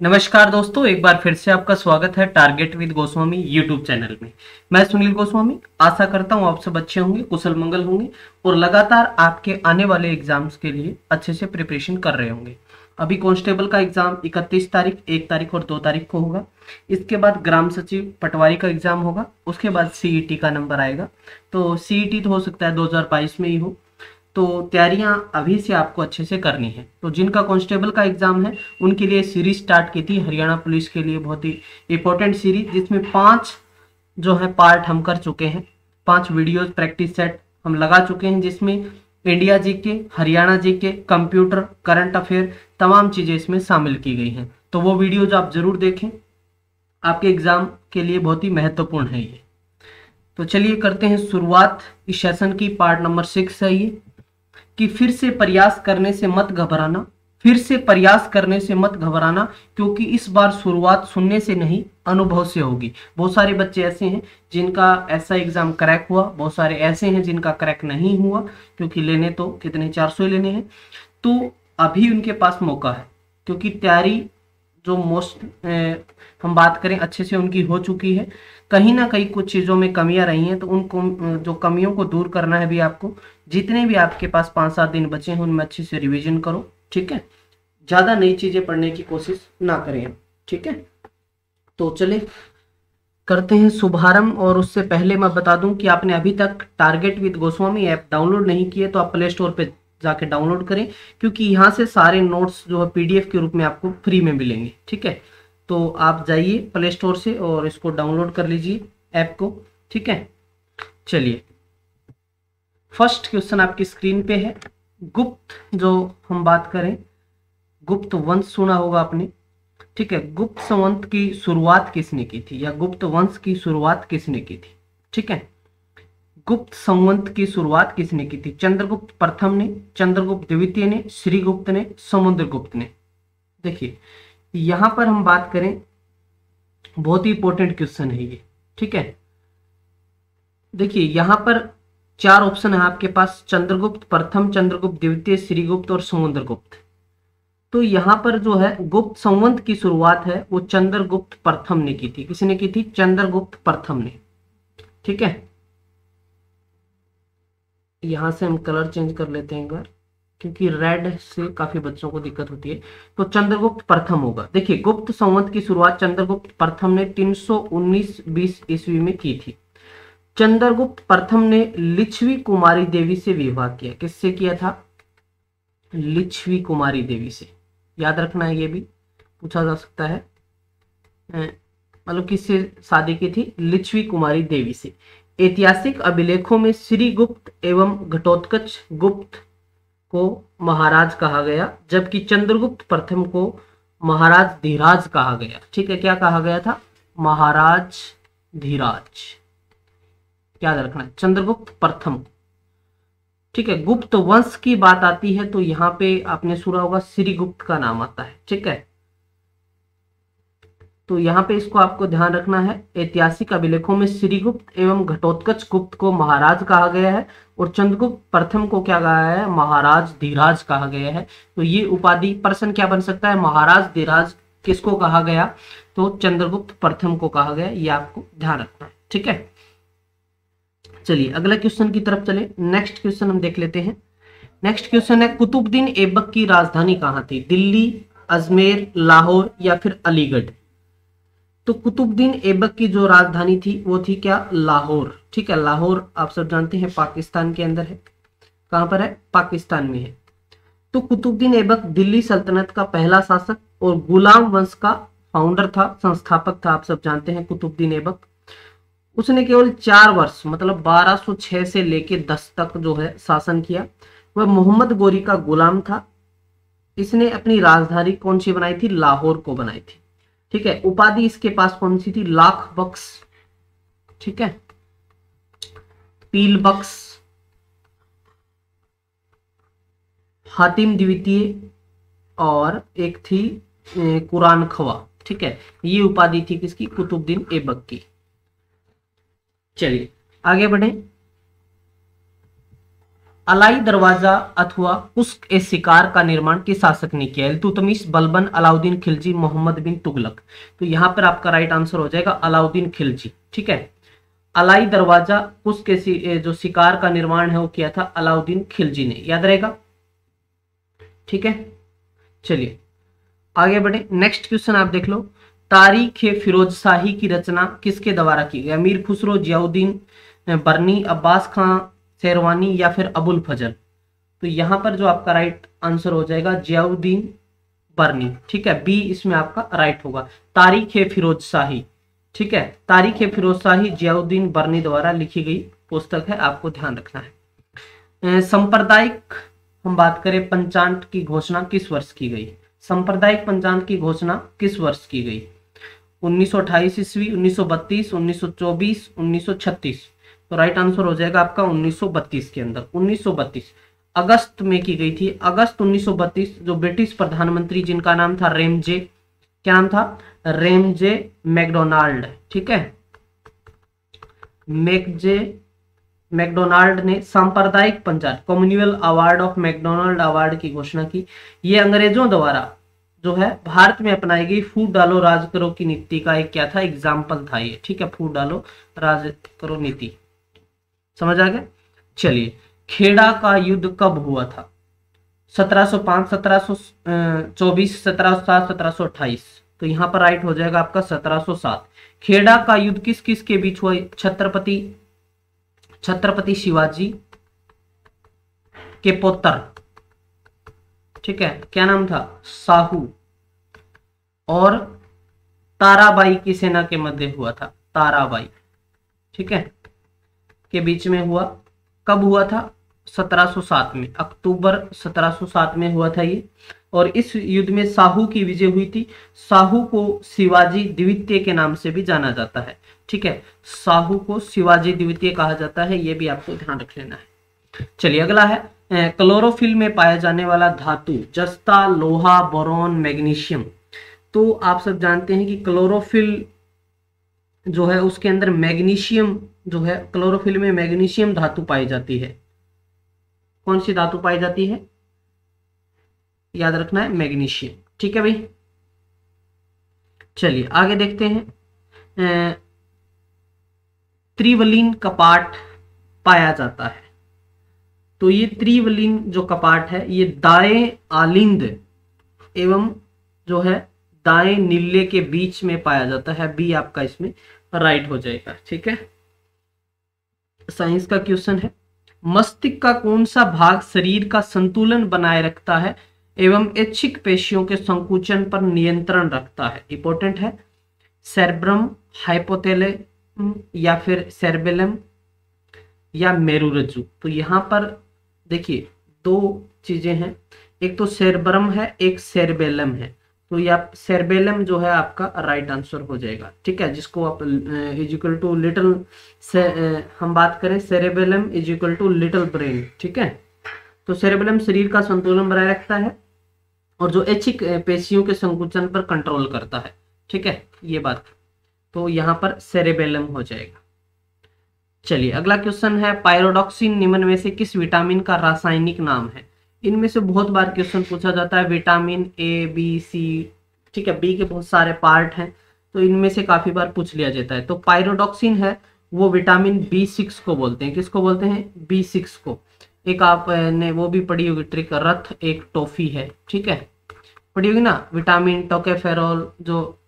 नमस्कार दोस्तों, एक बार फिर से आपका स्वागत है target with Goswami YouTube channel में। मैं सुनील गोस्वामी आशा करता हूं आप सब अच्छे होंगे, कुशल मंगल होंगे और लगातार आपके आने वाले एग्जाम्स के लिए अच्छे से प्रिपरेशन कर रहे होंगे। अभी कांस्टेबल का एग्जाम 31 तारीख, 1 तारीख और 2 तारीख को होगा। इसके बाद ग्राम सचिव पटवारी का एग्जाम होगा। उसके बाद सीईटी का नंबर आएगा। तो सीईटी तो हो सकता है 2022 में ही हो। तो तैयारियां अभी से आपको अच्छे से करनी है। तो जिनका कांस्टेबल का एग्जाम है उनके लिए सीरीज स्टार्ट की थी हरियाणा पुलिस के लिए, बहुत ही इंपॉर्टेंट सीरीज, जिसमें 5 जो है पार्ट हम कर चुके हैं। 5 वीडियोस प्रैक्टिस सेट हम लगा चुके हैं, जिसमें India GK, Haryana GK, computer, current affair, तमाम चीजें इसमें शामिल की गई हैं। तो वो वीडियोज आप जरूर देखें, आपके एग्जाम के लिए बहुत ही महत्वपूर्ण है ये। तो चलिए करते हैं शुरुआत इस सेशन की। पार्ट नंबर 6 है ये, कि फिर से प्रयास करने से मत घबराना। फिर से प्रयास करने से मत घबराना, क्योंकि इस बार शुरुआत सुनने से नहीं अनुभव से होगी। बहुत सारे बच्चे ऐसे हैं जिनका ऐसा एग्जाम क्रैक हुआ, बहुत सारे ऐसे हैं जिनका क्रैक नहीं हुआ, क्योंकि लेने तो कितने 400 ही लेने हैं। तो अभी उनके पास मौका है, क्योंकि तैयारी जो मोस्ट हम बात करें अच्छे से उनकी हो चुकी है। कहीं ना कहीं कुछ चीज़ों में कमियां रही हैं, तो उन जो कमियों को दूर करना है भी आपको। जितने भी आपके पास 5-7 दिन बचे हैं उनमें अच्छे से रिवीजन करो, ठीक है। ज़्यादा नई चीज़ें पढ़ने की कोशिश ना करें हम, ठीक है। तो चले करते हैं शुभारंभ। और उससे पहले मैं बता दूं कि आपने अभी तक target with Goswami app download नहीं किए तो आप प्ले स्टोर पे जाके डाउनलोड करें, क्योंकि यहाँ से सारे नोट्स जो है पीडीएफ के रूप में आपको फ्री में मिलेंगे, ठीक है। तो आप जाइए प्ले स्टोर से और इसको डाउनलोड कर लीजिए ऐप को, ठीक है। चलिए, फर्स्ट क्वेश्चन आपकी स्क्रीन पे है। गुप्त जो हम बात करें, गुप्त वंश सुना होगा आपने, ठीक है। गुप्त संवत की शुरुआत किसने की थी, या गुप्त वंश की शुरुआत किसने की थी, ठीक है। गुप्त संवत की शुरुआत किसने की थी? चंद्रगुप्त प्रथम ने, चंद्रगुप्त द्वितीय ने, श्रीगुप्त ने, समुद्रगुप्त ने। देखिए यहां पर हम बात करें, बहुत ही इंपॉर्टेंट क्वेश्चन है ये, ठीक है। देखिए यहां पर 4 ऑप्शन है आपके पास, चंद्रगुप्त प्रथम, चंद्रगुप्त द्वितीय, श्रीगुप्त और समुद्रगुप्त। तो यहां पर जो है गुप्त संवत की शुरुआत है वो चंद्रगुप्त प्रथम ने की थी। किसने की थी? चंद्रगुप्त प्रथम ने, ठीक है। यहां से हम कलर चेंज कर लेते हैं एक बार, क्योंकि रेड से काफी बच्चों को दिक्कत होती है। तो चंद्रगुप्त प्रथम होगा। देखिए गुप्त संवत की शुरुआत चंद्रगुप्त प्रथम ने 319-20 ईस्वी में की थी। चंद्रगुप्त प्रथम ने लिच्छवी कुमारी देवी से विवाह किया। किससे किया था? लिच्छवी कुमारी देवी से। याद रखना है, ये भी पूछा जा सकता है। मतलब किससे शादी की थी? लिच्छवी कुमारी देवी से। ऐतिहासिक अभिलेखों में श्रीगुप्त एवं घटोत्कच गुप्त को महाराज कहा गया, जबकि चंद्रगुप्त प्रथम को महाराज धीराज कहा गया, ठीक है। क्या कहा गया था? महाराज धीराज। याद रखना है, चंद्रगुप्त प्रथम, ठीक है। गुप्त वंश की बात आती है तो यहाँ पे आपने सुना होगा श्रीगुप्त का नाम आता है, ठीक है। तो यहाँ पे इसको आपको ध्यान रखना है। ऐतिहासिक अभिलेखों में श्रीगुप्त एवं घटोत्कच गुप्त को महाराज कहा गया है और चंद्रगुप्त प्रथम को क्या कहा है? महाराज धीराज कहा गया है। तो ये उपाधि प्रश्न क्या बन सकता है? महाराज धीराज किसको कहा गया? तो चंद्रगुप्त प्रथम को कहा गया। ये आपको ध्यान रखना है, ठीक है। चलिए अगला क्वेश्चन की तरफ चले। नेक्स्ट क्वेश्चन हम देख लेते हैं। नेक्स्ट क्वेश्चन है, कुतुबुद्दीन ऐबक की राजधानी कहाँ थी? दिल्ली, अजमेर, लाहौर या फिर अलीगढ़? तो कुतुबुद्दीन ऐबक की जो राजधानी थी वो थी क्या? लाहौर, ठीक है। लाहौर आप सब जानते हैं पाकिस्तान के अंदर है। कहां पर है? पाकिस्तान में है। तो कुतुबुद्दीन ऐबक दिल्ली सल्तनत का पहला शासक और गुलाम वंश का फाउंडर था, संस्थापक था। आप सब जानते हैं कुतुबुद्दीन ऐबक। उसने केवल 4 वर्ष मतलब 1206 से लेके 10 तक जो है शासन किया। वह मोहम्मद गोरी का गुलाम था। इसने अपनी राजधानी कौन सी बनाई थी? लाहौर को बनाई थी, ठीक है। उपाधि इसके पास कौन सी थी? लाख बख्श, ठीक है। पील बख्श, हातिम द्वितीय और एक थी कुरान खवा, ठीक है। ये उपाधि थी किसकी? कुतुबुद्दीन ऐबक की। चलिए आगे बढ़े। अलाई दरवाजा अथवा कुस्क ए शिकार का निर्माण किस शासक ने किया? इल्तुतमिश, बलबन, अलाउद्दीन खिलजी, मोहम्मद बिन तुगलक। तो यहाँ पर आपका राइट आंसर हो जाएगा अलाउद्दीन खिलजी। ठीक है, अलाई दरवाजा कुस्क ए जो शिकार का निर्माण है वो किया था अलाउद्दीन खिलजी ने, याद रहेगा। ठीक है, चलिए आगे बढ़े। नेक्स्ट क्वेश्चन आप देख लो, तारीख फिरोज शाही की रचना किसके द्वारा की गई? अमीर खुसरो, जियाउद्दीन बरनी, अब्बास खां शेरवानी या फिर अबुल फजल। तो यहां पर जो आपका राइट आंसर हो जाएगा जियाउद्दीन बरनी। ठीक है, बी इसमें आपका राइट होगा, तारीख फिरोज शाही। ठीक है, तारीख फिरोज शाही जियाउद्दीन बरनी द्वारा लिखी गई पुस्तक है, आपको ध्यान रखना है। सांप्रदायिक हम बात करें, पंचांग की घोषणा किस वर्ष की गई? सांप्रदायिक पंचांग की घोषणा किस वर्ष की गई? 1928 ईस्वी, 1932, 1924, 1936। तो राइट आंसर हो जाएगा आपका 1932 के अंदर, 1932 अगस्त में की गई थी। अगस्त 1932। जो ब्रिटिश प्रधानमंत्री जिनका नाम था रेमजे, क्या नाम था? Ramsay MacDonald. ठीक है, मैकडोनाल्ड ने सांप्रदायिक panchayat Commonwealth award of MacDonald award की घोषणा की। ये अंग्रेजों द्वारा जो है भारत में अपनाई गई फूट डालो राज करो की नीति का एक क्या था? एग्जाम्पल था ये। ठीक है, फूट डालो राज करो नीति, समझ आ गया। चलिए, खेड़ा का युद्ध कब हुआ था? 1705, 1724, 1707, 1728। तो यहाँ पर राइट हो जाएगा आपका 1707। खेड़ा का युद्ध किस किस के बीच हुआ? छत्रपति शिवाजी के पुत्र, ठीक है, क्या नाम था? साहू, और ताराबाई की सेना के मध्य हुआ था, ताराबाई। ठीक है, के बीच में हुआ। कब हुआ था? 1707 में, अक्टूबर 1707 में हुआ था ये। और इस युद्ध में साहू की विजय हुई थी। साहू को शिवाजी द्वितीय के नाम से भी जाना जाता है। ठीक है, साहू को शिवाजी द्वितीय कहा जाता है, ये भी आपको ध्यान रख लेना है। चलिए अगला है, क्लोरोफिल में पाया जाने वाला धातु, जस्ता, लोहा, बोरॉन, मैग्नीशियम। तो आप सब जानते हैं कि क्लोरोफिल जो है उसके अंदर मैग्नीशियम जो है, क्लोरोफिल में मैग्नीशियम धातु पाई जाती है। कौन सी धातु पाई जाती है? याद रखना है, मैग्नीशियम। ठीक है भाई, चलिए आगे देखते हैं। त्रिवलीन कपाट पाया जाता है। तो ये त्रिवलीन जो कपाट है ये दाएं आलिंद एवं जो है दाएं नीले के बीच में पाया जाता है। बी आपका इसमें राइट हो जाएगा। ठीक है, साइंस का क्वेश्चन है, मस्तिष्क का कौन सा भाग शरीर का संतुलन बनाए रखता है एवं ऐच्छिक पेशियों के संकुचन पर नियंत्रण रखता है? इंपॉर्टेंट है, सेरेब्रम, हाइपोथैलेमस या फिर सेरेबेलम या मेरुरज्जु। तो यहाँ पर देखिए दो चीजें हैं, एक तो सेरेब्रम है, एक सेरेबेलम है। तो या सेरेबेलम जो है आपका राइट आंसर हो जाएगा। ठीक है, जिसको आप इज इक्वल टू लिटिल से हम बात करें, cerebellum is equal to little brain. ठीक है, तो सेरेबेलम शरीर का संतुलन बनाए रखता है और जो ऐच्छिक पेशियों के संकुचन पर कंट्रोल करता है। ठीक है, ये बात, तो यहाँ पर सेरेबेलम हो जाएगा। चलिए अगला क्वेश्चन है, पायरोडॉक्सिन निम्न में से किस विटामिन का रासायनिक नाम है? इनमें से बहुत बार क्वेश्चन पूछा जाता है, विटामिन ए, बी, सी। ठीक है, बी के बहुत सारे पार्ट हैं तो इनमें से काफी बार पूछ लिया जाता है। तो पायरोडॉक्सिन है वो विटामिन B6 को बोलते हैं। किसको बोलते हैं? B6 को। एक आपने वो भी पढ़ी होगी ट्रिक, रथ एक टॉफी है। ठीक है, पढ़ी होगी ना, विटामिन, टोकोफेरॉल, जो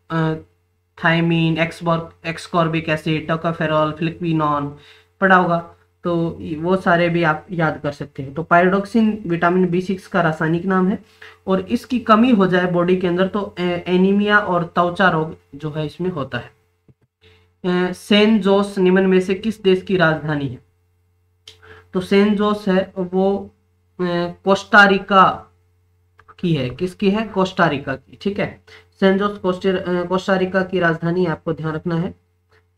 थायमीन, एक्सकॉर्बिक एसिड, टोकोफेरॉल, फ्लिक्विनॉन पढ़ा होगा, तो वो सारे भी आप याद कर सकते हैं। तो पायरोडॉक्सिन विटामिन B6 का रासायनिक नाम है और इसकी कमी हो जाए बॉडी के अंदर तो एनीमिया और त्वचा रोग जो है इसमें होता है। सेंट जोस निम्न में से किस देश की राजधानी है? तो सेंट जोस है वो कोस्टारिका की है। किसकी है? कोस्टारिका की। ठीक है, सेंट जोस कोस्टारिका की राजधानी, आपको ध्यान रखना है।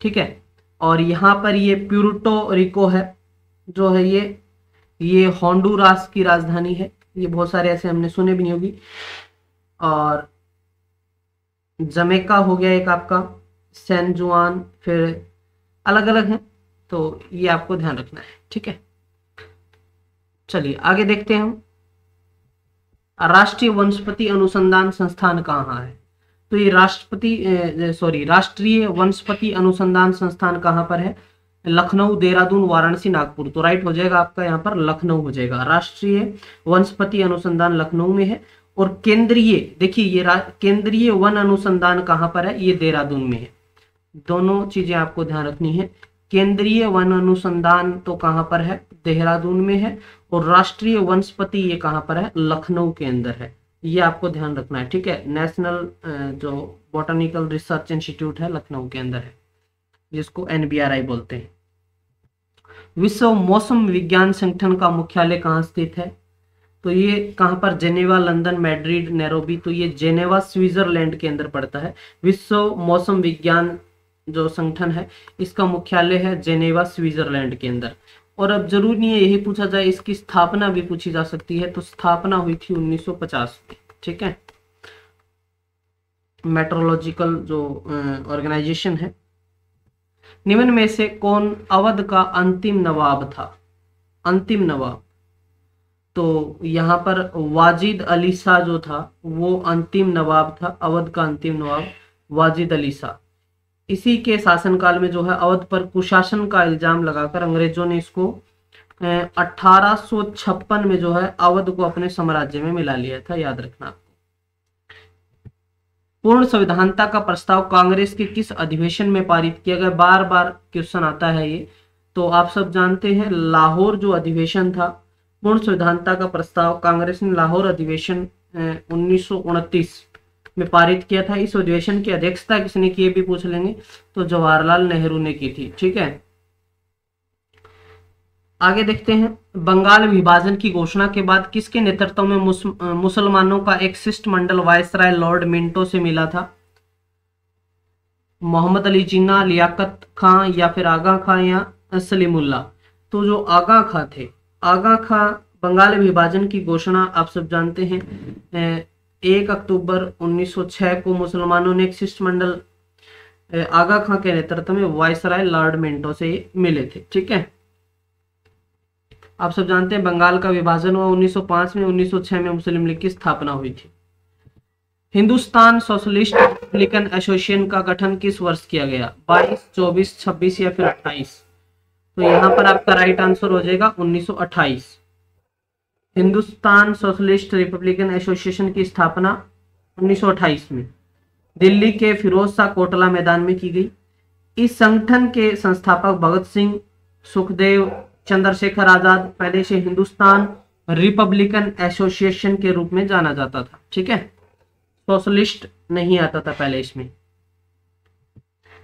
ठीक है, और यहाँ पर ये प्यूर्टो रिको है जो है ये होंडुरास की राजधानी है। ये बहुत सारे ऐसे हमने सुने भी नहीं होगी। और जमैका हो गया एक आपका, सैन जुआन, फिर अलग अलग हैं, तो ये आपको ध्यान रखना है। ठीक है, चलिए आगे देखते हैं हम, राष्ट्रीय वनस्पति अनुसंधान संस्थान कहाँ है? तो ये राष्ट्रीय वनस्पति अनुसंधान संस्थान कहाँ पर है? लखनऊ, देहरादून, वाराणसी, नागपुर। तो राइट हो जाएगा आपका यहाँ पर लखनऊ हो जाएगा। राष्ट्रीय वनस्पति अनुसंधान लखनऊ में है। और केंद्रीय, देखिए ये केंद्रीय वन अनुसंधान कहाँ पर है? ये देहरादून में है। दोनों चीजें आपको ध्यान रखनी है। केंद्रीय वन अनुसंधान तो कहाँ पर है? देहरादून में है। और राष्ट्रीय वनस्पति ये कहाँ पर है? लखनऊ के अंदर है। ये आपको ध्यान रखना है, ठीक है। नेशनल जो बॉटनिकल रिसर्च इंस्टीट्यूट है लखनऊ के अंदर है, जिसको NBRI बोलते हैं। विश्व मौसम विज्ञान संगठन का मुख्यालय कहाँ स्थित है? तो ये कहाँ पर? Geneva, London, Madrid, Nairobi. तो ये जेनेवा स्विट्जरलैंड के अंदर पड़ता है। विश्व मौसम विज्ञान जो संगठन है इसका मुख्यालय है जेनेवा स्विट्जरलैंड के अंदर। और अब जरूरी नहीं है यही पूछा जाए, इसकी स्थापना भी पूछी जा सकती है। तो स्थापना हुई थी 1950 में, ठीक है। मेट्रोलॉजिकल जो ऑर्गेनाइजेशन है। निम्न में से कौन अवध का अंतिम नवाब था? अंतिम नवाब, तो यहाँ पर वाजिद अली शाह जो था वो अंतिम नवाब था। अवध का अंतिम नवाब वाजिद अली शाह। इसी के शासनकाल में जो है अवध पर कुशासन का इल्जाम लगाकर अंग्रेजों ने इसको 1856 में जो है अवध को अपने साम्राज्य में मिला लिया था, याद रखना। पूर्ण संविधानता का प्रस्ताव कांग्रेस के किस अधिवेशन में पारित किया गया? बार बार क्वेश्चन आता है ये, तो आप सब जानते हैं लाहौर जो अधिवेशन था, पूर्ण संविधानता का प्रस्ताव कांग्रेस ने लाहौर अधिवेशन 1929 में पारित किया था। इस अधिवेशन की अध्यक्षता किसने की, भी पूछ लेंगे, तो जवाहरलाल नेहरू ने की थी, ठीक है। आगे देखते हैं, बंगाल विभाजन की घोषणा के बाद किसके नेतृत्व में मुसलमानों का एक शिष्टमंडल वायसराय लॉर्ड मिंटो से मिला था? मोहम्मद अली जिन्ना, लियाकत खां या फिर आगा खां या सलीमुल्लाह। तो जो आगा खां थे, आगा खां, बंगाल विभाजन की घोषणा आप सब जानते हैं 1 अक्टूबर 1906 को मुसलमानों ने एक शिष्टमंडल आगा खां के नेतृत्व में वायसराय लॉर्ड मिंटो से मिले थे, ठीक है। आप सब जानते हैं बंगाल का विभाजन हुआ 1905 में, 1906 में मुस्लिम लीग की स्थापना हुई थी। हिंदुस्तान सोशलिस्ट रिपब्लिकन एसोसिएशन का गठन किस वर्ष किया गया? 22, 24, 26 या फिर 28? तो यहाँ पर आपका राइट आंसर हो जाएगा 1928। हिंदुस्तान सोशलिस्ट रिपब्लिकन एसोसिएशन की स्थापना 1928 में दिल्ली के फिरोज शाह कोटला मैदान में की गई। इस संगठन के संस्थापक भगत सिंह, सुखदेव, चंद्रशेखर आजाद पहले से हिंदुस्तान रिपब्लिकन एसोसिएशन के रूप में जाना जाता था, ठीक है। सोशलिस्ट नहीं आता था पहले इसमें।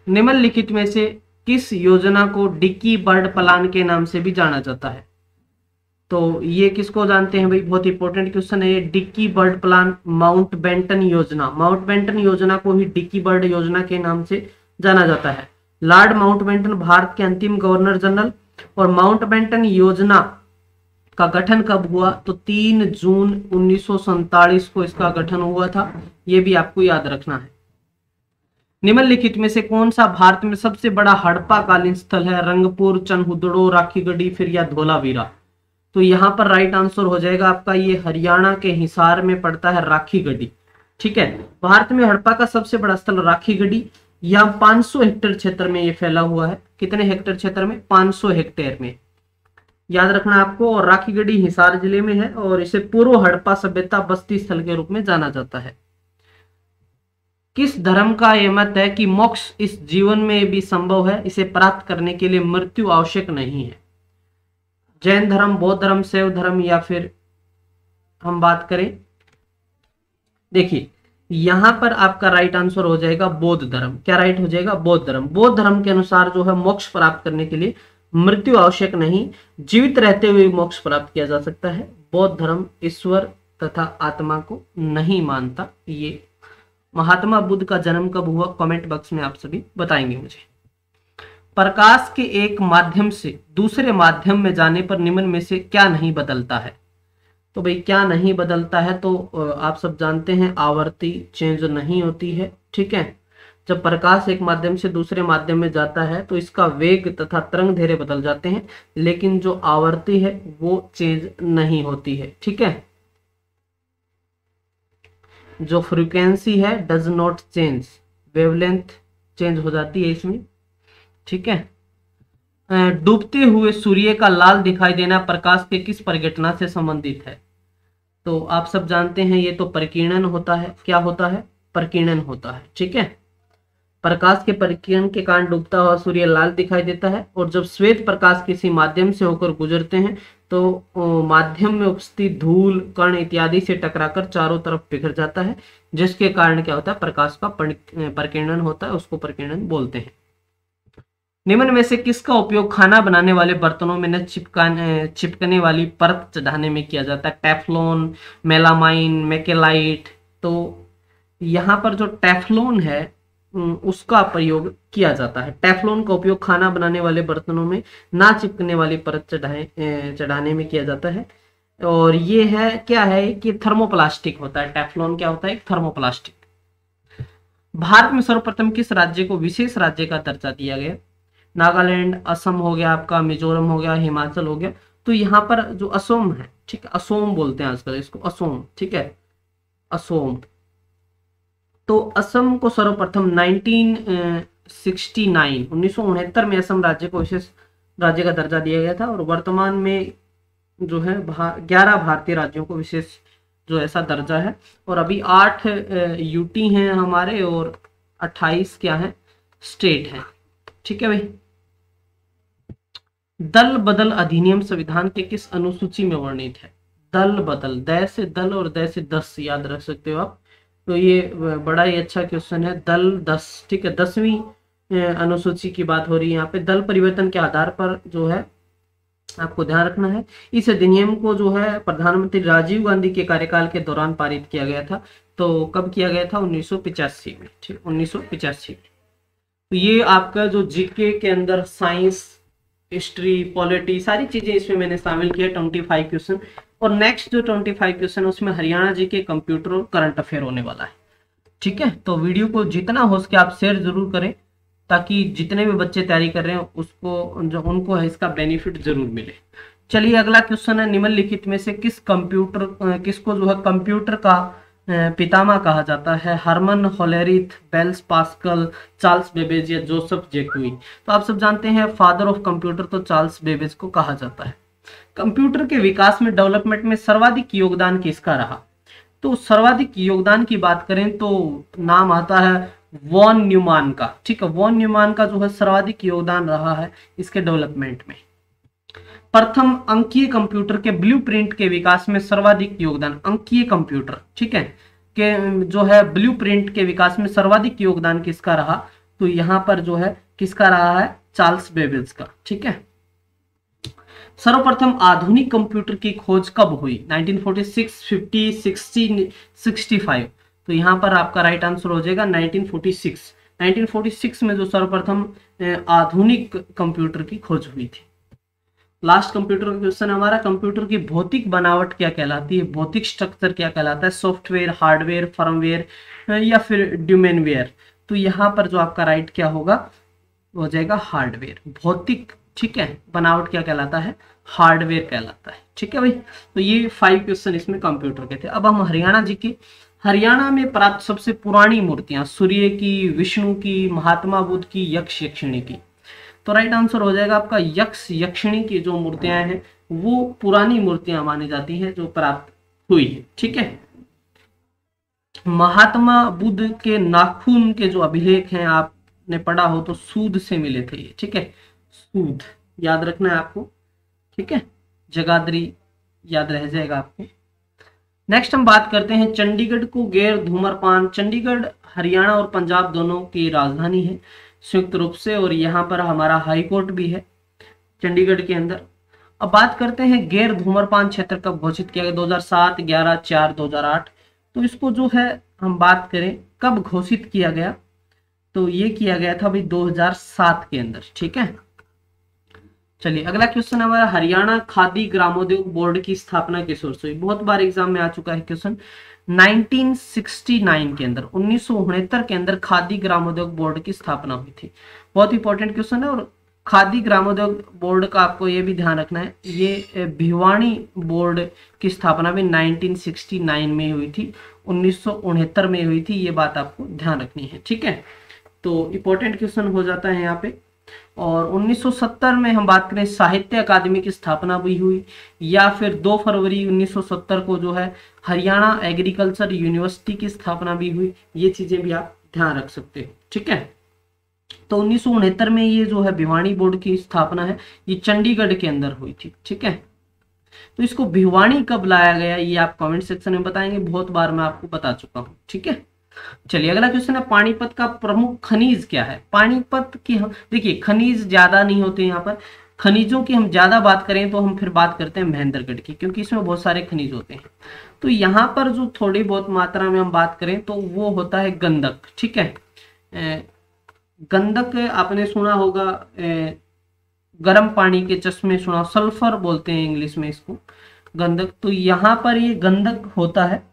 निम्नलिखित में से किस योजना को डिक्की बर्ड प्लान के नाम से भी जाना जाता है? तो ये किसको जानते हैं भाई? बहुत इंपॉर्टेंट क्वेश्चन है ये। डिक्की बर्ड प्लान, माउंटबेटन योजना, माउंटबेटन योजना को ही डिक्की बर्ड योजना के नाम से जाना जाता है। लॉर्ड माउंटबेटन भारत के अंतिम गवर्नर जनरल। और माउंटबेटन योजना का गठन कब हुआ? तो 3 जून 1947 को इसका गठन हुआ था, ये भी आपको याद रखना है। निम्नलिखित में से कौन सा भारत में सबसे बड़ा हड़प्पा कालीन स्थल है? रंगपुर, चनहुदड़ो, राखीगढ़ी फिर या धोलावीरा? तो यहाँ पर राइट आंसर हो जाएगा आपका ये हरियाणा के हिसार में पड़ता है राखीगढ़ी, ठीक है। भारत में हड़प्पा का सबसे बड़ा स्थल राखीगढ़ी, यहाँ 500 हेक्टेयर क्षेत्र में ये फैला हुआ है। कितने हेक्टेयर क्षेत्र में? 500 हेक्टेयर में, याद रखना आपको। और राखीगढ़ी हिसार जिले में है और इसे पूर्व हड़प्पा सभ्यता बस्ती स्थल के रूप में जाना जाता है। किस धर्म का यह मत है कि मोक्ष इस जीवन में भी संभव है, इसे प्राप्त करने के लिए मृत्यु आवश्यक नहीं है? जैन धर्म, बौद्ध धर्म, शैव धर्म या फिर हम बात करें, देखिए यहां पर आपका राइट आंसर हो जाएगा बौद्ध धर्म। क्या राइट हो जाएगा? बौद्ध धर्म। बौद्ध धर्म के अनुसार जो है मोक्ष प्राप्त करने के लिए मृत्यु आवश्यक नहीं, जीवित रहते हुए मोक्ष प्राप्त किया जा सकता है। बौद्ध धर्म ईश्वर तथा आत्मा को नहीं मानता। ये महात्मा बुद्ध का जन्म कब हुआ? कमेंट बॉक्स में आप सभी बताएंगे मुझे। प्रकाश के एक माध्यम से दूसरे माध्यम में जाने पर निम्न में से क्या नहीं बदलता है? तो भाई क्या नहीं बदलता है? तो आप सब जानते हैं आवृत्ति चेंज नहीं होती है, ठीक है। जब प्रकाश एक माध्यम से दूसरे माध्यम में जाता है तो इसका वेग तथा तरंग दैर्ध्य बदल जाते हैं, लेकिन जो आवृत्ति है वो चेंज नहीं होती है। ठीक है, जो फ्रीक्वेंसी है does not change, wavelength change हो जाती है इसमें। ठीक है, डूबते हुए सूर्य का लाल दिखाई देना प्रकाश के किस परिघटना से संबंधित है? तो आप सब जानते हैं ये तो परिकिरण होता है। क्या होता है? परिकिरण होता है। ठीक है, प्रकाश के परिकिरण के कारण डूबता हुआ सूर्य लाल दिखाई देता है, और जब श्वेत प्रकाश किसी माध्यम से होकर गुजरते हैं तो माध्यम में उपस्थित धूल कण इत्यादि से टकराकर चारों तरफ बिखर जाता है, जिसके कारण क्या होता है? प्रकाश का परिकिरण होता है, उसको परिकिरण बोलते हैं। निम्न में से किसका उपयोग खाना बनाने वाले बर्तनों में न चिपकने वाली परत चढ़ाने में किया जाता है? Teflon, melamine, bakelite. तो यहाँ पर जो टेफ्लॉन है उसका प्रयोग किया जाता है। टेफ्लॉन का उपयोग खाना बनाने वाले बर्तनों में ना चिपकने वाली परत चढ़ाने में किया जाता है। और ये है क्या है कि थर्मोप्लास्टिक होता है। टेफ्लॉन क्या होता है? एक थर्मोप्लास्टिक। भारत में सर्वप्रथम किस राज्य को विशेष राज्य का दर्जा दिया गया? नागालैंड, असम हो गया आपका, मिजोरम हो गया, हिमाचल हो गया। तो यहाँ पर जो असोम है, ठीक है, असोम बोलते हैं आजकल इसको, असोम। ठीक है, असोम। तो असम को सर्वप्रथम 1969 में असम राज्य को विशेष राज्य का दर्जा दिया गया था, और वर्तमान में जो है 11 भारतीय राज्यों को विशेष जो ऐसा दर्जा है। और अभी 8 यूटी हैं हमारे, और 28 क्या है? स्टेट है। ठीक है भाई। दल बदल अधिनियम संविधान के किस अनुसूची में वर्णित है? दल बदल, द से दल और द से 10 याद रख सकते हो आप। तो ये बड़ा ही अच्छा क्वेश्चन है। दल 10, ठीक है, 10वीं अनुसूची की बात हो रही है यहाँ पे। दल परिवर्तन के आधार पर जो है आपको ध्यान रखना है, इस अधिनियम को जो है प्रधानमंत्री राजीव गांधी के कार्यकाल के दौरान पारित किया गया था। तो कब किया गया था? 1985 में। ठीक, 1985 में। तो ये आपका जो जीके के अंदर साइंस, हिस्ट्री, पॉलिटी, सारी चीजें इसमें मैंने शामिल किया। 25 क्वेश्चन। और नेक्स्ट जो 25 क्वेश्चन है उसमें हरियाणा जी के कंप्यूटर और करंट अफेयर होने वाला है। ठीक है, तो वीडियो को जितना हो सके आप शेयर जरूर करें, ताकि जितने भी बच्चे तैयारी कर रहे हैं उसको जो उनको है इसका बेनिफिट जरूर मिले। चलिए अगला क्वेश्चन है, निम्नलिखित में से किसको जो है कंप्यूटर का पितामह कहा जाता है? Herman Hollerith, Blaise Pascal, Charles Babbage या जोसेफ जैक्वी। तो आप सब जानते हैं फादर ऑफ कंप्यूटर तो चार्ल्स बेबेज को कहा जाता है। कंप्यूटर के विकास में, डेवलपमेंट में सर्वाधिक योगदान किसका रहा? तो सर्वाधिक योगदान की बात करें तो नाम आता है वॉन न्यूमान का। ठीक है, वॉन न्यूमान का जो है सर्वाधिक योगदान रहा है इसके डेवलपमेंट में। प्रथम अंकीय कंप्यूटर के ब्लूप्रिंट के विकास में सर्वाधिक योगदान, अंकीय कंप्यूटर, ठीक है, के जो है ब्लूप्रिंट के विकास में सर्वाधिक योगदान किसका रहा? तो यहाँ पर जो है किसका रहा है? चार्ल्स बेबेज का। ठीक है। सर्वप्रथम आधुनिक कंप्यूटर की खोज कब हुई? 1946, 50, 60, 65। तो यहाँ पर आपका राइट आंसर हो जाएगा 1946। 1946 में जो सर्वप्रथम आधुनिक कंप्यूटर की खोज हुई थी। लास्ट कंप्यूटर का क्वेश्चन हमारा, कंप्यूटर की भौतिक बनावट क्या कहलाती है? भौतिक स्ट्रक्चर क्या कहलाता है? सॉफ्टवेयर, हार्डवेयर, फर्मवेयर या फिर ड्यूमेनवेयर। तो यहाँ पर जो आपका राइट क्या होगा हो जाएगा हार्डवेयर। भौतिक, ठीक है, बनावट क्या कहलाता है? हार्डवेयर कहलाता है। ठीक है भाई। तो ये 5 क्वेश्चन इसमें कंप्यूटर के थे। अब हम हरियाणा जी के, हरियाणा में प्राप्त सबसे पुरानी मूर्तियां, सूर्य की, विष्णु की, महात्मा बुद्ध की, यक्ष यक्षिणी की। तो राइट आंसर हो जाएगा आपका यक्ष यक्षिणी की जो मूर्तियां हैं वो पुरानी मूर्तियां मानी जाती हैं जो प्राप्त हुई है। ठीक है। महात्मा बुद्ध के नाखून के जो अभिलेख हैं आपने पढ़ा हो तो सूद से मिले थे ये। ठीक है, सूद याद रखना है आपको। ठीक है, जगाधरी याद रह जाएगा आपको। नेक्स्ट हम बात करते हैं चंडीगढ़ को गैर धूम्रपान, चंडीगढ़ हरियाणा और पंजाब दोनों की राजधानी है संयुक्त रूप से, और यहाँ पर हमारा हाई कोर्ट भी है चंडीगढ़ के अंदर। अब बात करते हैं गैर धूम्रपान क्षेत्र कब घोषित किया गया? 2007, 11, 4, 2008। तो इसको जो है हम बात करें कब घोषित किया गया, तो ये किया गया था भाई 2007 के अंदर। ठीक है, चलिए अगला क्वेश्चन हमारा, हरियाणा खादी ग्रामोद्योग बोर्ड की स्थापना किस वर्ष हुई? बहुत बार एग्जाम में आ चुका है क्वेश्चन। 1969 के अंदर, 1969 के अंदर खादी ग्रामोद्योग बोर्ड की स्थापना हुई थी। बहुत इंपॉर्टेंट क्वेश्चन है। और खादी ग्रामोद्योग बोर्ड का आपको ये भी ध्यान रखना है, ये भिवानी बोर्ड की स्थापना भी 1969 में हुई थी, 1969 में हुई थी। ये बात आपको ध्यान रखनी है, ठीक है। तो इंपॉर्टेंट क्वेश्चन हो जाता है यहाँ पे। और 1970 में हम बात करें, साहित्य अकादमी की स्थापना भी हुई, या फिर 2 फरवरी 1970 को जो है हरियाणा एग्रीकल्चर यूनिवर्सिटी की स्थापना भी हुई। ये चीजें भी आप ध्यान रख सकते हो, ठीक है। तो 1969 में ये जो है भिवानी बोर्ड की स्थापना है, ये चंडीगढ़ के अंदर हुई थी, ठीक है। तो इसको भिवानी कब लाया गया, ये आप कमेंट सेक्शन में बताएंगे, बहुत बार मैं आपको बता चुका हूँ, ठीक है। चलिए अगला क्वेश्चन है, पानीपत का प्रमुख खनिज क्या है? पानीपत की हम देखिए, खनिज ज्यादा नहीं होते यहाँ पर। खनिजों की हम ज्यादा बात करें तो हम फिर बात करते हैं महेंद्रगढ़ की, क्योंकि इसमें बहुत सारे खनिज होते हैं। तो यहाँ पर जो थोड़ी बहुत मात्रा में हम बात करें तो वो होता है गंधक, ठीक है। गंधक आपने सुना होगा, गर्म पानी के चश्मे सुना, सल्फर बोलते हैं इंग्लिश में इसको, गंधक। तो यहाँ पर ये गंधक होता है,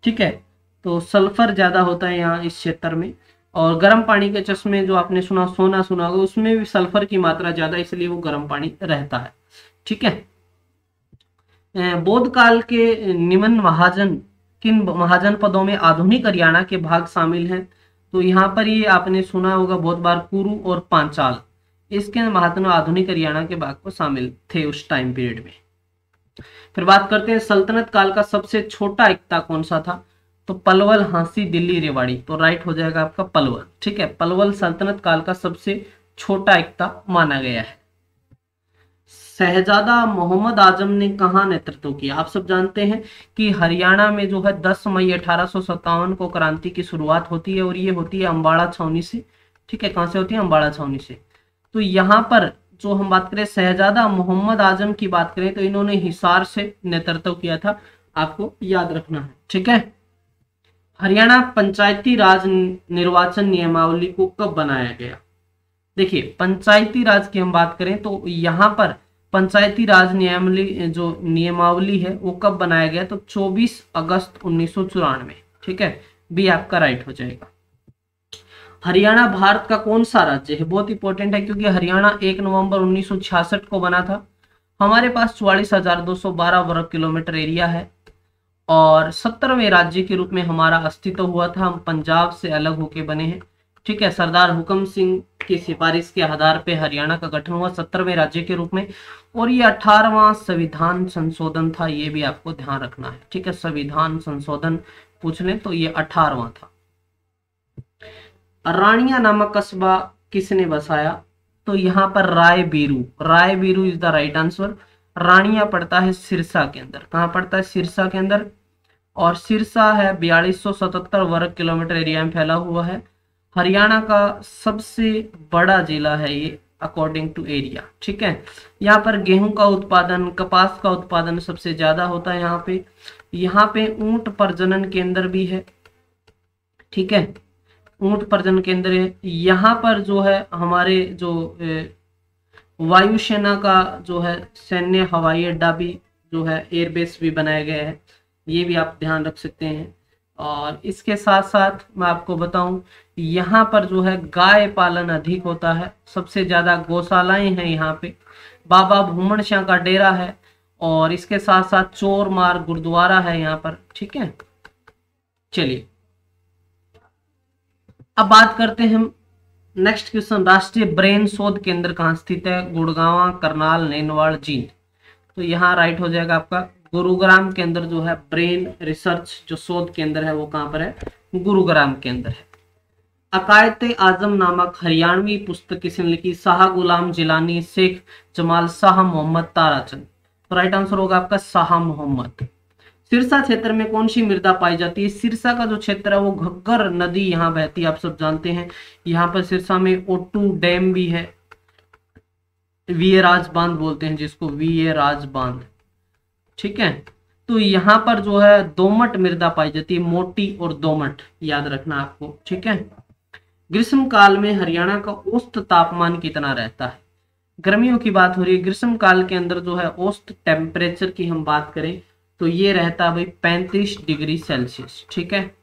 ठीक है। तो सल्फर ज्यादा होता है यहाँ इस क्षेत्र में। और गर्म पानी के चश्मे जो आपने सुना, सोना सुना होगा, उसमें भी सल्फर की मात्रा ज्यादा, इसलिए वो गर्म पानी रहता है, ठीक है। बौद्ध काल के निम्न महाजन, किन महाजन पदों में आधुनिक हरियाणा के भाग शामिल हैं? तो यहाँ पर ये आपने सुना होगा बहुत बार, कुरु और पांचाल, इसके महाजन आधुनिक हरियाणा के भाग को शामिल थे उस टाइम पीरियड में। फिर बात करते हैं, सल्तनत काल का सबसे छोटा इक्ता कौन सा था? तो पलवल, हांसी, दिल्ली, रेवाड़ी। तो राइट हो जाएगा आपका पलवल, ठीक है। पलवल सल्तनत काल का सबसे छोटा इक्ता माना गया है। शहजादा मोहम्मद आजम ने कहाँ नेतृत्व किया? आप सब जानते हैं कि हरियाणा में जो है 10 मई 1857 को क्रांति की शुरुआत होती है, और ये होती है अम्बाड़ा छावनी से, ठीक है। कहाँ से होती है? अम्बाड़ा छावनी से। तो यहाँ पर जो हम बात करें शहजादा मोहम्मद आजम की बात करें, तो इन्होंने हिसार से नेतृत्व किया था, आपको याद रखना है, ठीक है। हरियाणा पंचायती राज निर्वाचन नियमावली को कब बनाया गया? देखिए, पंचायती राज की हम बात करें तो यहाँ पर पंचायती राज नियमावली है वो कब बनाया गया? तो 24 अगस्त 1994, ठीक है। बी आपका राइट हो जाएगा। हरियाणा भारत का कौन सा राज्य है? बहुत इंपॉर्टेंट है, क्योंकि हरियाणा 1 नवंबर 1966 को बना था। हमारे पास 44,212 वर्ग किलोमीटर एरिया है, और 17वें राज्य के रूप में हमारा अस्तित्व हुआ था। हम पंजाब से अलग होके बने हैं, ठीक है। सरदार हुकम सिंह की सिफारिश के आधार पे हरियाणा का गठन हुआ 17वें राज्य के रूप में, और ये 18वां संविधान संशोधन था, ये भी आपको ध्यान रखना है, ठीक है। संविधान संशोधन पूछ लें तो ये 18वां था। रानिया नामक कस्बा किसने बसाया? तो यहाँ पर Rai Biru, Rai Biru is the right answer. Rania पड़ता है सिरसा के अंदर। कहाँ पड़ता है? सिरसा के अंदर। और सिरसा है 4277 वर्ग किलोमीटर एरिया में फैला हुआ है। हरियाणा का सबसे बड़ा जिला है ये अकॉर्डिंग टू एरिया, ठीक है। यहाँ पर गेहूं का उत्पादन, कपास का उत्पादन सबसे ज्यादा होता है यहाँ पे। यहाँ पे ऊंट प्रजनन केंद्र भी है, ठीक है। ऊंट प्रजनन केंद्र है। यहाँ पर जो है हमारे जो वायुसेना का जो है सैन्य हवाई अड्डा भी जो है एयरबेस भी बनाया गया है, ये भी आप ध्यान रख सकते हैं। और इसके साथ साथ मैं आपको बताऊं, यहाँ पर जो है गाय पालन अधिक होता है, सबसे ज्यादा गौशालाएं हैं यहाँ पे। बाबा भूमन शाह का डेरा है, और इसके साथ साथ चोर मार गुरुद्वारा है यहाँ पर, ठीक है। चलिए अब बात करते हैं हम नेक्स्ट क्वेश्चन, राष्ट्रीय ब्रेन शोध केंद्र कहाँ स्थित है? गुड़गांव, करनाल, नैनवाड़, जींद। तो यहाँ राइट हो जाएगा आपका गुरुग्राम के अंदर जो है ब्रेन रिसर्च जो शोध केंद्र है वो कहाँ पर है? गुरुग्राम के अंदर है। अकायत आजम नामक हरियाणवी पुस्तक किसने लिखी? शाह गुलाम जिलानी, शेख जमाल, शाह मोहम्मद, ताराचंद। तो राइट आंसर होगा आपका शाह मोहम्मद। सिरसा क्षेत्र में कौन सी मृदा पाई जाती है? सिरसा का जो क्षेत्र है वो घग्गर नदी यहाँ बहती है, आप सब जानते हैं। यहाँ पर सिरसा में O2 डैम भी है, वीए राज बांध बोलते हैं जिसको, वीए राज बांध, ठीक है। तो यहाँ पर जो है दोमट मृदा पाई जाती है, मोटी और दोमट, याद रखना आपको, ठीक है। ग्रीष्म काल में हरियाणा का औसत तापमान कितना रहता है? गर्मियों की बात हो रही है, ग्रीष्म काल के अंदर जो है औसत टेम्परेचर की हम बात करें तो ये रहता है भाई 35 डिग्री सेल्सियस। ठीक है,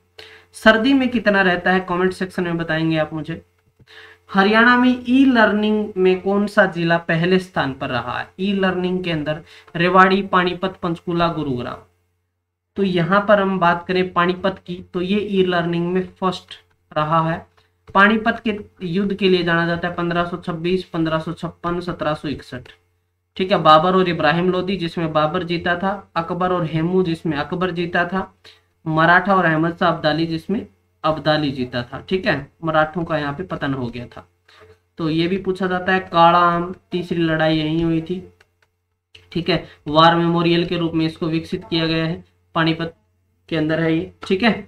सर्दी में कितना रहता है कमेंट सेक्शन में बताएंगे आप मुझे। हरियाणा में ई लर्निंग में कौन सा जिला पहले स्थान पर रहा है? ई लर्निंग के अंदर रेवाड़ी, पानीपत, पंचकुला, गुरुग्राम। तो यहाँ पर हम बात करें पानीपत की तो ये ई लर्निंग में फर्स्ट रहा है। पानीपत के युद्ध के लिए जाना जाता है 1526, 1556, 1761। ठीक है, बाबर और इब्राहिम लोदी जिसमें बाबर जीता था, अकबर और हेमू जिसमें अकबर जीता था, मराठा और अहमद शाह अब्दाली जिसमें अब्दाली जीता था। ठीक है, मराठों का यहाँ पे पतन हो गया था। तो ये भी पूछा जाता है। काड़ा आम, तीसरी लड़ाई यही हुई थी। ठीक है, वार मेमोरियल के रूप में इसको विकसित किया गया है, पानीपत के अंदर है ये। ठीक है,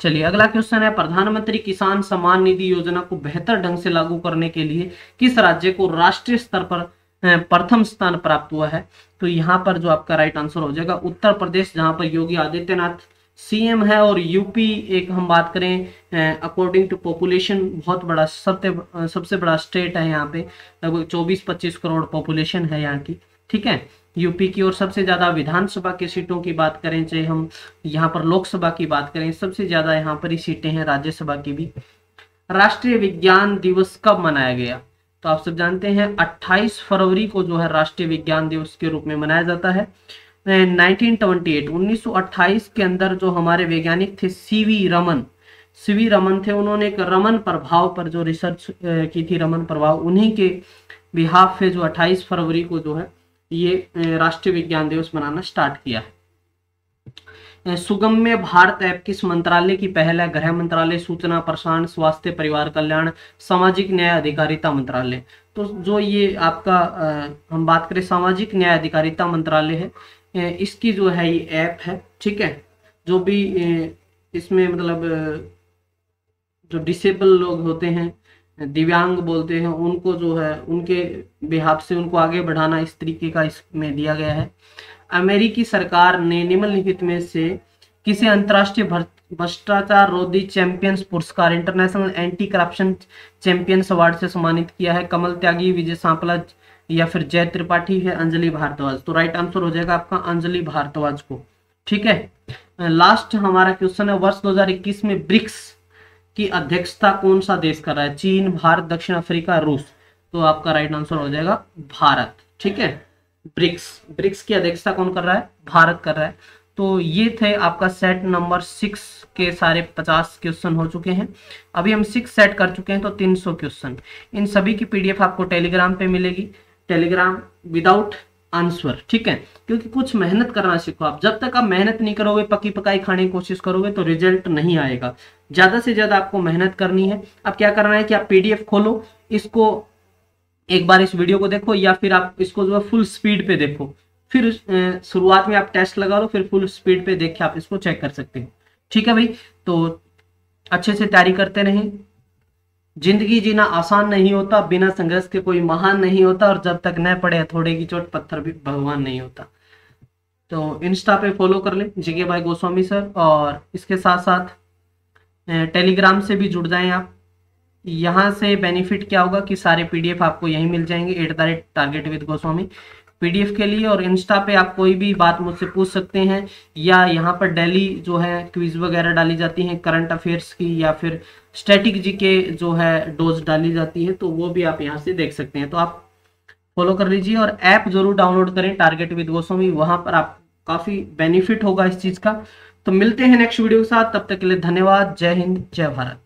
चलिए अगला क्वेश्चन है, प्रधानमंत्री किसान सम्मान निधि योजना को बेहतर ढंग से लागू करने के लिए किस राज्य को राष्ट्रीय स्तर पर प्रथम स्थान प्राप्त हुआ है? तो यहाँ पर जो आपका राइट आंसर हो जाएगा उत्तर प्रदेश, जहां पर योगी आदित्यनाथ सीएम है। और यूपी एक हम बात करें अकॉर्डिंग टू पॉपुलेशन बहुत बड़ा, सबसे बड़ा स्टेट है यहाँ पे, लगभग 24-25 करोड़ पॉपुलेशन है यहाँ की। ठीक है, यूपी की। और सबसे ज्यादा विधानसभा की सीटों की बात करें, चाहे हम यहाँ पर लोकसभा की बात करें, सबसे ज्यादा यहाँ पर ही सीटें हैं, राज्यसभा की भी। राष्ट्रीय विज्ञान दिवस कब मनाया गया? तो आप सब जानते हैं 28 फरवरी को जो है राष्ट्रीय विज्ञान दिवस के रूप में मनाया जाता है। 1928 के अंदर जो हमारे वैज्ञानिक थे सीवी रमन थे, उन्होंने एक रमन प्रभाव पर जो रिसर्च की थी, रमन प्रभाव, उन्हीं के बिहाफ पे जो 28 फरवरी को जो है ये राष्ट्रीय विज्ञान दिवस मनाना स्टार्ट किया है। सुगम्य भारत ऐप किस मंत्रालय की पहल है? गृह मंत्रालय, सूचना प्रसारण, स्वास्थ्य परिवार कल्याण, सामाजिक न्याय अधिकारिता मंत्रालय। तो जो ये आपका हम बात करें सामाजिक न्याय अधिकारिता मंत्रालय है, इसकी जो है ये ऐप है। ठीक है, जो भी इसमें मतलब जो डिसेबल लोग होते हैं, दिव्यांग बोलते हैं, उनको जो है उनके बिहाफ से उनको आगे बढ़ाना, इस तरीके का इसमें दिया गया है। अमेरिकी सरकार ने निम्नलिखित में से किसे अंतर्राष्ट्रीय भ्रष्टाचार रोधी चैंपियंस पुरस्कार, international anti corruption champions award से सम्मानित किया है? कमल त्यागी, विजय सांपला या फिर जय त्रिपाठी है अंजलि भारद्वाज? तो राइट आंसर हो जाएगा आपका अंजलि भारद्वाज को। ठीक है, लास्ट हमारा क्वेश्चन है, वर्ष 2021 में ब्रिक्स की अध्यक्षता कौन सा देश कर रहा है? चीन, भारत, दक्षिण अफ्रीका, रूस? तो आपका राइट आंसर हो जाएगा भारत। ठीक है, ब्रिक्स की अध्यक्षता कौन कर रहा है? भारत कर रहा है। तो ये थे आपका सेट नंबर 6 के सारे 50 क्वेश्चन हो चुके हैं। अभी हम 6 सेट कर चुके हैं तो 300 क्वेश्चन। इन सभी की पीडीएफ आपको टेलीग्राम पे मिलेगी, टेलीग्राम विदाउट आंसर। ठीक है, क्योंकि कुछ मेहनत करना सीखो आप। जब तक आप मेहनत नहीं करोगे, पकी पकाई खाने की कोशिश करोगे तो रिजल्ट नहीं आएगा। ज्यादा से ज्यादा आपको मेहनत करनी है। अब क्या करना है कि आप पीडीएफ खोलो, इसको एक बार इस वीडियो को देखो, या फिर आप इसको जो है फुल स्पीड पे देखो, फिर शुरुआत में आप टेस्ट लगा लो, फिर फुल स्पीड पे देख के आप इसको चेक कर सकते हो। ठीक है भाई, तो अच्छे से तैयारी करते रहें। जिंदगी जीना आसान नहीं होता, बिना संघर्ष के कोई महान नहीं होता, और जब तक न पड़े हथौड़े की चोट पत्थर भी भगवान नहीं होता। तो इंस्टा पे फॉलो कर ले जीके भाई गोस्वामी सर, और इसके साथ साथ टेलीग्राम से भी जुड़ जाएं आप। यहाँ से बेनिफिट क्या होगा कि सारे पीडीएफ आपको यहीं मिल जाएंगे @target with गोस्वामी पीडीएफ के लिए। और इंस्टा पे आप कोई भी बात मुझसे पूछ सकते हैं, या यहाँ पर डेली जो है क्विज वगैरह डाली जाती हैं करंट अफेयर्स की, या फिर स्टैटिक जीके जो है डोज डाली जाती है, तो वो भी आप यहाँ से देख सकते हैं। तो आप फॉलो कर लीजिए और ऐप जरूर डाउनलोड करें टारगेट विद गोस्वामी, वहां पर आप काफी बेनिफिट होगा इस चीज का। तो मिलते हैं नेक्स्ट वीडियो के साथ, तब तक के लिए धन्यवाद। जय हिंद, जय भारत।